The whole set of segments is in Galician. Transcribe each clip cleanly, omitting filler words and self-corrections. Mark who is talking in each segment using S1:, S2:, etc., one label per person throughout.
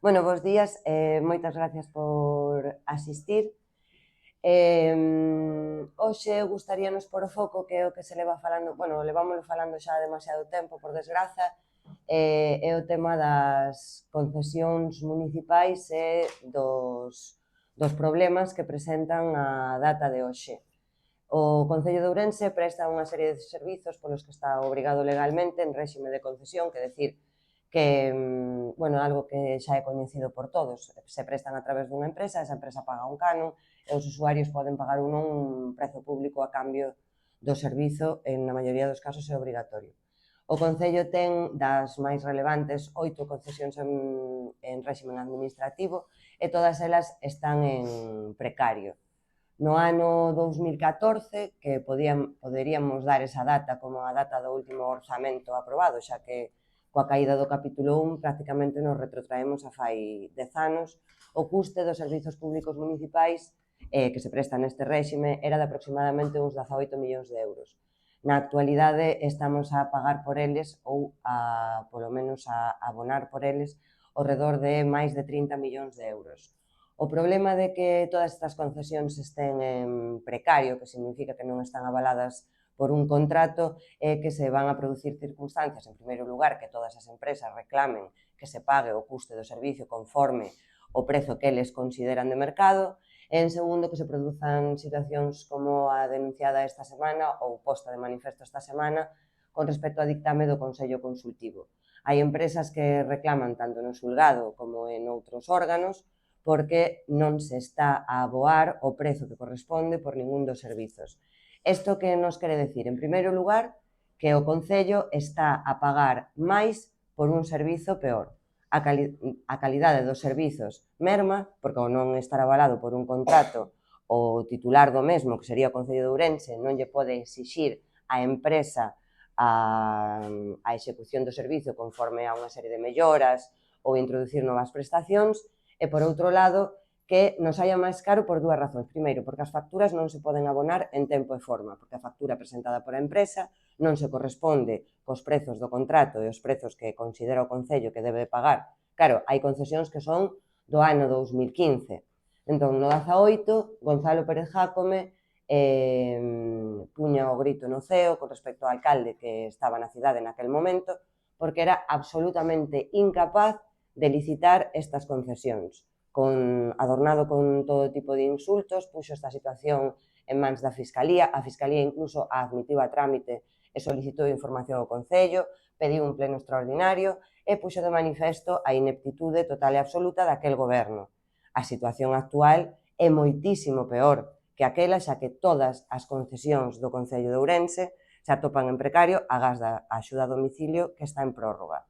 S1: Bueno, bos días, moitas gracias por asistir. Hoxe gustaríanos por o foco, que é o que se leva falando, bueno, levámoslo falando xa demasiado tempo, por desgraza, é o tema das concesións municipais e dos problemas que presentan a data de hoxe. O Concello de Ourense presta unha serie de servizos polos que está obrigado legalmente en réxime de concesión, que decir que, bueno, algo que xa é coñecido por todos, se prestan a través dunha empresa, esa empresa paga un canon e os usuarios poden pagar un prezo público a cambio do servizo, na maioría dos casos é obrigatorio. O Concello ten das máis relevantes 8 concesións en réxime administrativo e todas elas están en precario. No ano 2014, que poderíamos dar esa data como a data do último orzamento aprobado, xa que coa caída do capítulo 1 prácticamente nos retrotraemos a fai 10 anos, o custe dos servizos públicos municipais que se presta neste réxime era de aproximadamente uns 18 millóns de euros. Na actualidade estamos a pagar por eles ou polo menos a abonar por eles ao redor de máis de 30 millóns de euros. O problema de que todas estas concesións estén en precario, que significa que non están avaladas por un contrato, é que se van a producir circunstancias, en primeiro lugar, que todas as empresas reclamen que se pague o custe do servicio conforme o prezo que eles consideran de mercado, e en segundo, que se produzan situacións como a denunciada esta semana ou posta de manifesto esta semana con respecto ao dictame do Consello Consultivo. Hai empresas que reclaman tanto no xulgado como en outros órganos porque non se está a aboar o prezo que corresponde por ningún dos servizos. Isto que nos quere decir? En primeiro lugar, que o Concello está a pagar máis por un servizo peor. A calidade dos servizos merma, porque ao non estar avalado por un contrato, o titular do mesmo, que sería o Concello de Ourense, non lle pode exixir á empresa a execución do servizo conforme a unha serie de melloras ou introducir novas prestacións, e, por outro lado, que nos saia máis caro por dúas razóns. Primeiro, porque as facturas non se poden abonar en tempo e forma, porque a factura presentada por a empresa non se corresponde cos prezos do contrato e os prezos que considera o Concello que debe pagar. Claro, hai concesións que son do ano 2015. Entón, no 18, Gonzalo Pérez Jácome puña o grito no ceo con respecto ao alcalde que estaba na cidade naquel momento, porque era absolutamente incapaz de licitar estas concesións. Adornado con todo tipo de insultos, puxo esta situación en mans da Fiscalía. A Fiscalía incluso a admitiu a trámite e solicitou información ao Concello, pediu un pleno extraordinario e puxo de manifesto a ineptitude total e absoluta daquel goberno. A situación actual é moitísimo peor que aquela, xa que todas as concesións do Concello de Ourense se atopan en precario agás da axuda a domicilio que está en prórroga.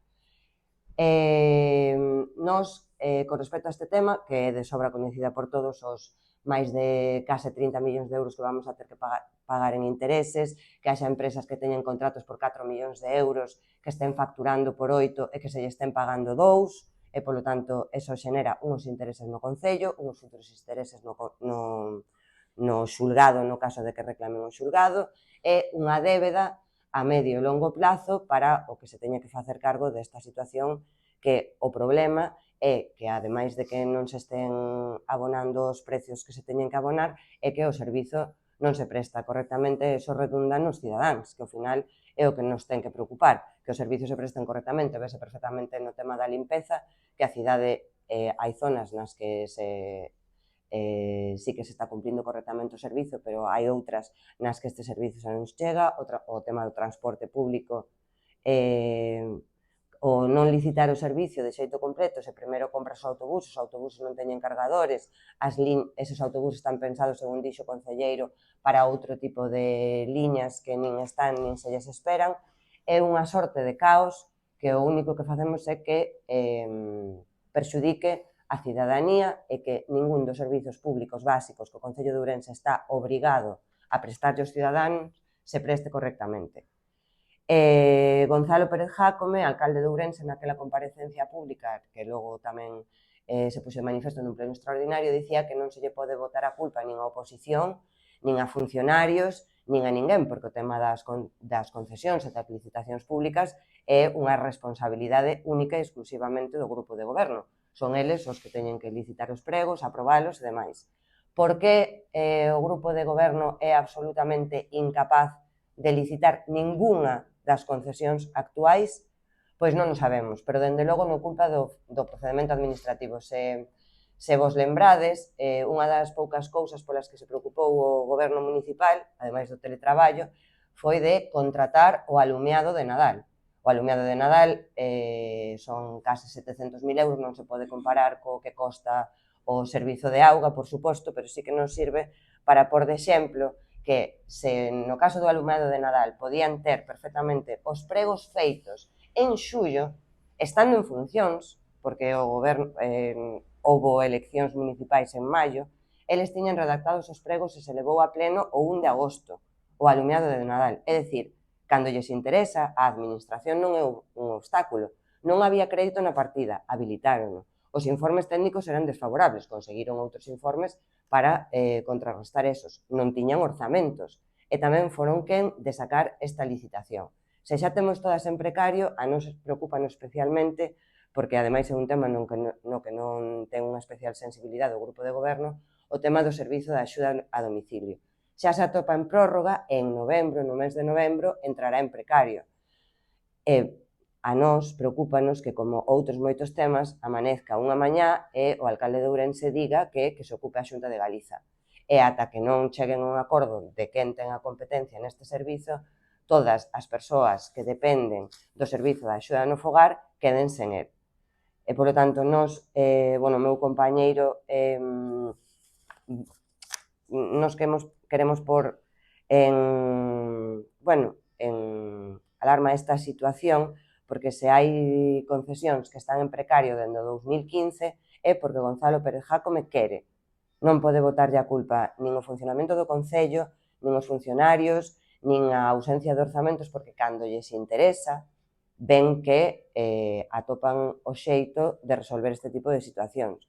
S1: Nos, con respecto a este tema, que é de sobra coñecida por todos, os máis de case 30 millóns de euros que vamos a ter que pagar en intereses, que haxa empresas que teñen contratos por 4 millóns de euros, que estén facturando por 8 e que se lle estén pagando 2, e, polo tanto, eso xenera uns intereses no Concello, uns futuros intereses no xulgado, no caso de que reclamen o xulgado, e unha débeda a medio e longo plazo para o que se teña que facer cargo desta situación, que o problema é que, ademais de que non se estén abonando os precios que se teñen que abonar, é que o servizo non se presta correctamente e iso redunda nos cidadáns, que ao final é o que nos ten que preocupar, que os servizos se presten correctamente, vese perfectamente no tema da limpeza, que a cidade hai zonas nas que sí que se está cumplindo correctamente o servizo, pero hai outras nas que este servizo xa non chega, o tema do transporte público, o non licitar o servicio de xeito completo, se primeiro compras os autobuses non teñen cargadores, eses autobuses están pensados, según dixo o concelleiro, para outro tipo de liñas que nin están nin se lles esperan, é unha sorte de caos que o único que facemos é que perxudique a cidadanía e que ningún dos servizos públicos básicos que o Concello de Ourense está obrigado a prestarlle aos cidadáns se preste correctamente. Gonzalo Pérez Jácome, alcalde de Ourense, naquela comparecencia pública, que logo tamén se puxo de manifesto nun pleno extraordinario, dicía que non se lle pode botar a culpa nin a oposición, nin a funcionarios, nin a ninguén, porque o tema das concesións e das licitacións públicas é unha responsabilidade única e exclusivamente do grupo de goberno. son eles os que teñen que licitar os pregos, aprobalos e demais. Por que o grupo de goberno é absolutamente incapaz de licitar ninguna das concesións actuais? Pois non o sabemos, pero dende logo non culpa do procedimento administrativo. Se vos lembrades, unha das poucas cousas polas que se preocupou o goberno municipal, ademais do teletraballo, foi de contratar o alumeado de Nadal. O alumeado de Nadal son case 700.000 euros, non se pode comparar co que costa o servizo de auga, por suposto, pero sí que nos sirve para pôr de exemplo que se no caso do alumeado de Nadal podían ter perfectamente os pregos feitos en xullo, estando en funcións, porque o goberno houbo eleccións municipais en maio, eles tiñan redactados os pregos e se levou a pleno o 1 de agosto, o alumeado de Nadal. É dicir, cando lles interesa, a administración non é un obstáculo. Non había crédito na partida, habilitárono. Os informes técnicos eran desfavorables, conseguiron outros informes para contrarrestar esos. Non tiñan orzamentos. E tamén foron quen de sacar esta licitación. Se xa temos todas en precario, a nos preocupanos especialmente, porque ademais é un tema no que non ten unha especial sensibilidade o grupo de goberno, o tema do servizo de axuda a domicilio. Xa se atopa en prórroga e en novembro, no mes de novembro, entrará en precario. E a nós preocúpanos que, como outros moitos temas, amanezca unha mañá e o alcalde de Ourense diga que se ocupe a Xunta de Galiza. E ata que non cheguen a un acordo de quen ten a competencia neste servizo, todas as persoas que dependen do servizo de axuda no fogar queden sen el. E, polo tanto, nós, o meu compañeiro, nos queremos pôr en alarma esta situación, porque se hai concesións que están en precario dende o 2015 é porque Gonzalo Pérez Jácome quere. Non pode botarlle a culpa nin o funcionamento do Concello, nin os funcionarios, nin a ausencia de orzamentos, porque cando lles interesa, ven que atopan o xeito de resolver este tipo de situacións.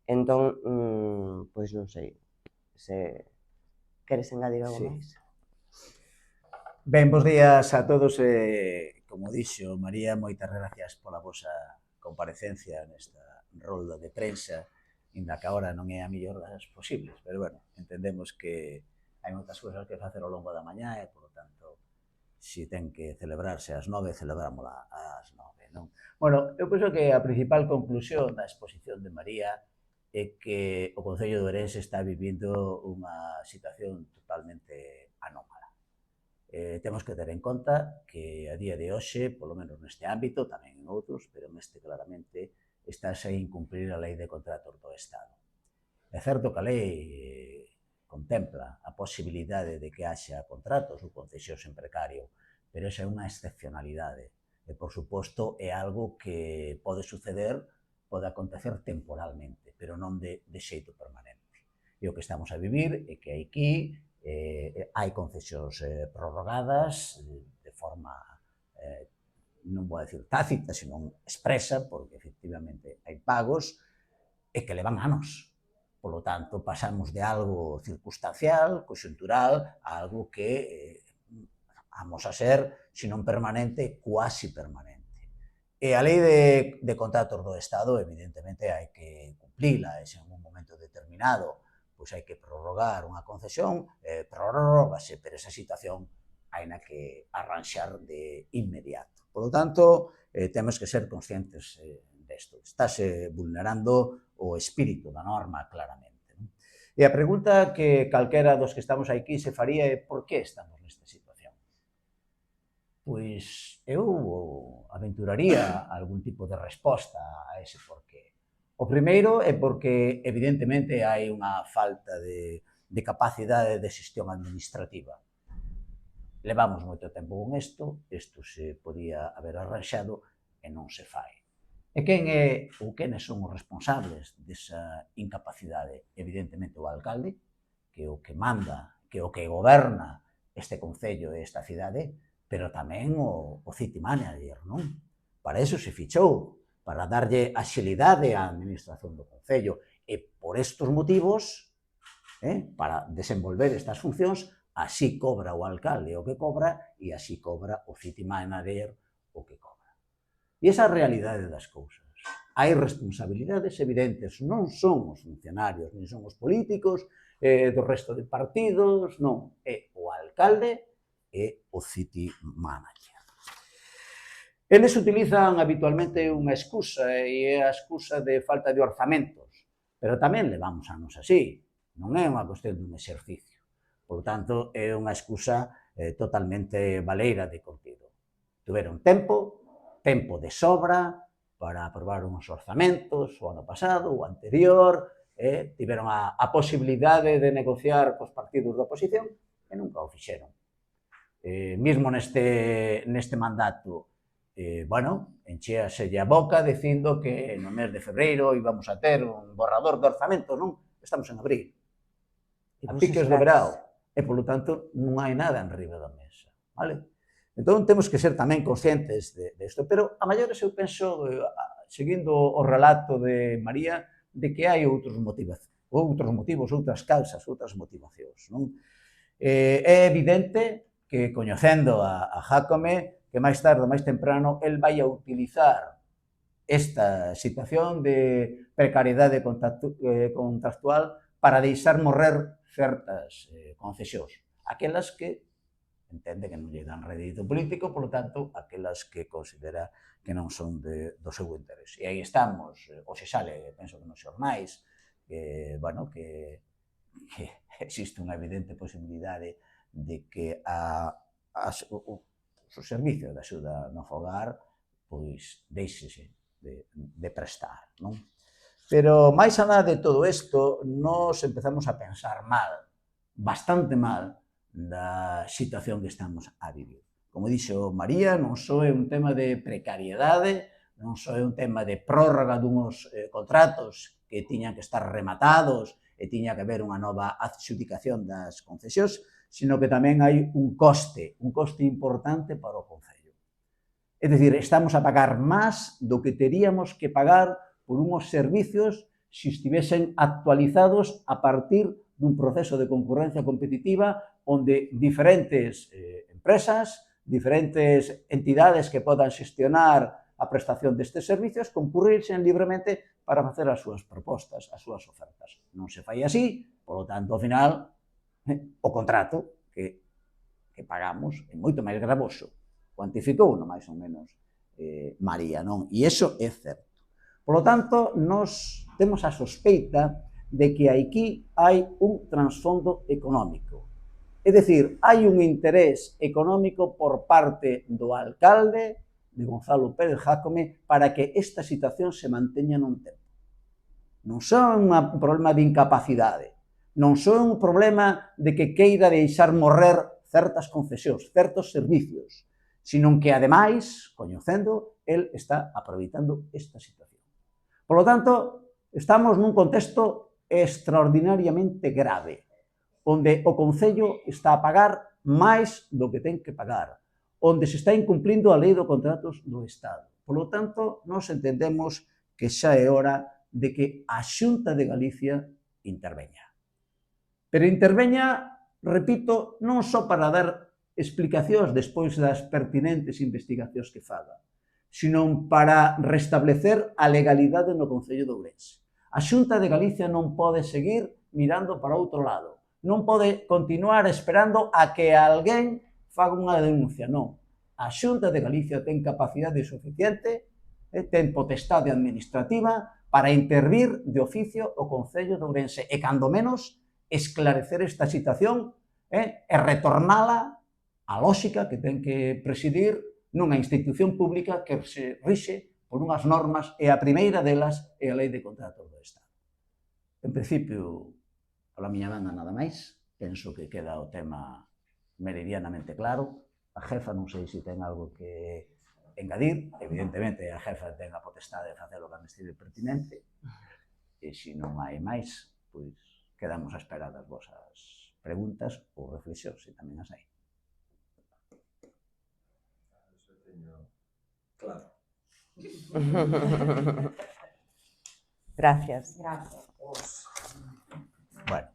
S1: Entón, pois non sei, se queres engadir algo máis?
S2: Ben, bons días a todos. Como dixo María, moitas gracias pola vosa comparecencia nesta rolda de prensa, inda que agora non é a mellor das posibles, pero, bueno, entendemos que hai moitas cousas que facer ao longo da mañá e, por lo tanto, se ten que celebrarse ás 9, celebrámola ás 9, non? Bueno, eu penso que a principal conclusión da exposición de María é que o Concello de Ourense está vivindo unha situación totalmente anómala. Temos que ter en conta que a día de hoxe, polo menos neste ámbito, tamén en outros, pero neste claramente, estáse a incumprir a Lei de Contratos do Estado. É certo que a lei contempla a posibilidade de que haxa contratos ou concesións en precario, pero esa é unha excepcionalidade. E, por suposto, é algo que pode suceder, pode acontecer temporalmente, pero non de xeito permanente. E o que estamos a vivir é que aquí hai concesións prorrogadas de forma, non vou dicir tácita, senón expresa, porque efectivamente hai pagos e que levan anos. Por lo tanto, pasamos de algo circunstancial, conxuntural, a algo que vamos a ser, se non permanente, cuasi permanente. E a lei de contratos do Estado, evidentemente, hai que cumplila, e se en un momento determinado pois hai que prorrogar unha concesión, prorrógase, pero esa situación haina que arranxar de inmediato. Por lo tanto, temos que ser conscientes desto. Estáse vulnerando o espírito da norma claramente. E a pregunta que calquera dos que estamos aquí se faría é por que estamos nesta situación? Pois eu aventuraría algún tipo de resposta a ese porqué. O primeiro é porque, evidentemente, hai unha falta de capacidade de xestión administrativa. Levamos moito tempo con isto se podía haber arranxado e non se fai. E quen é ou quenes son os responsables desa incapacidade? Evidentemente o alcalde, que é o que manda, que é o que goberna este concello e esta cidade, pero tamén o city manager, non? Para iso se fichou, para darlle axilidade á administración do concello. E por estes motivos, para desenvolver estas funcións, así cobra o alcalde o que cobra e así cobra o city manager o que cobra. E esa é a realidade das cousas. hai responsabilidades evidentes, non son os funcionarios, nin son os políticos do resto de partidos, non, é o alcalde e o city manager. Eles utilizan habitualmente unha excusa, e é a excusa de falta de orzamentos, pero tamén levamos anos así, non é unha cuestión dun exercicio. Por tanto, é unha excusa totalmente baleira de contido. Tuveron tempo de sobra para aprobar uns orzamentos o ano pasado, o anterior, tiveron a posibilidade de negociar cos partidos da oposición e nunca o fixeron. Mismo neste mandato, encheaselle a boca dicindo que no mes de febreiro íbamos a ter un borrador de orzamento, non? Estamos en abril, a piques de verao, e, polo tanto, non hai nada en riba da mesa, vale? Entón, temos que ser tamén conscientes disto, pero a maiores eu penso, seguindo o relato de María, de que hai outros motivos, outras causas, outras motivacións, non? É evidente que, coñecendo a Jácome, que máis tarde ou máis temprano, el vai a utilizar esta situación de precariedade contractual para deixar morrer certas concesións, aquelas que entende que non lle dan rédito político, polo tanto, aquelas que considera que non son do seu interés. E aí estamos, hoxe sale, penso que nos xornais, que existe unha evidente posibilidade de que o servicio de axuda no fogar pois deixese de prestar, non? Pero, máis alá de todo isto, nos empezamos a pensar mal, bastante mal, da situación que estamos a vivir. Como dixo María, non só é un tema de precariedade, non só é un tema de prórroga dunhos contratos que tiñan que estar rematados e tiña que haber unha nova adxudicación das concesións, sino que tamén hai un coste importante para o Concello. É dicir, estamos a pagar máis do que teríamos que pagar por unhos servicios se estivesen actualizados a partir dun proceso de concurrencia competitiva onde diferentes empresas, diferentes entidades que podan xestionar a prestación destes servicios concurrirsen libremente para facer as súas propostas, as súas ofertas. Non se fai así, polo tanto, ao final, o contrato que pagamos é moito máis gravoso. Cuantificou, non máis ou menos, María, non? E iso é certo. Por lo tanto, nos temos a sospeita de que aquí hai un trasfondo económico. É dicir, hai un interés económico por parte do alcalde de Gonzalo Pérez Jácome para que esta situación se manteña nun tempo. Non só un problema de incapacidade, non só un problema de que queira deixar morrer certas concesións, certos servicios, sino que, ademais, coñecendo, el está aproveitando esta situación. Por lo tanto, estamos nun contexto extraordinariamente grave, onde o Concello está a pagar máis do que ten que pagar, onde se está incumplindo a lei de contratos do Estado. Por lo tanto, nós entendemos que xa é hora de que a Xunta de Galicia interveña. Pero interveña, repito, non só para dar explicacións despois das pertinentes investigacións que faga, sino para restablecer a legalidade no Concello de Ourense. A Xunta de Galicia non pode seguir mirando para outro lado, non pode continuar esperando a que alguén faga unha denuncia, non. A Xunta de Galicia ten capacidade suficiente, ten potestade administrativa para intervir de oficio o Concello de Ourense e, cando menos, esclarecer esta situación e retornala á lógica que ten que presidir nunha institución pública que se rixe por unhas normas e a primeira delas é a Lei de Contratos do Estado. En principio, pola miña banda nada máis, penso que queda o tema meridianamente claro. A jefa non sei se ten algo que engadir, evidentemente a jefa ten a potestade de facer o que estime pertinente, e se non hai máis, pois quedamos a espera das vosas preguntas ou reflexións, se tamén as hai.
S3: Eso teño claro.
S1: Gracias.
S3: Gracias.
S2: Bueno.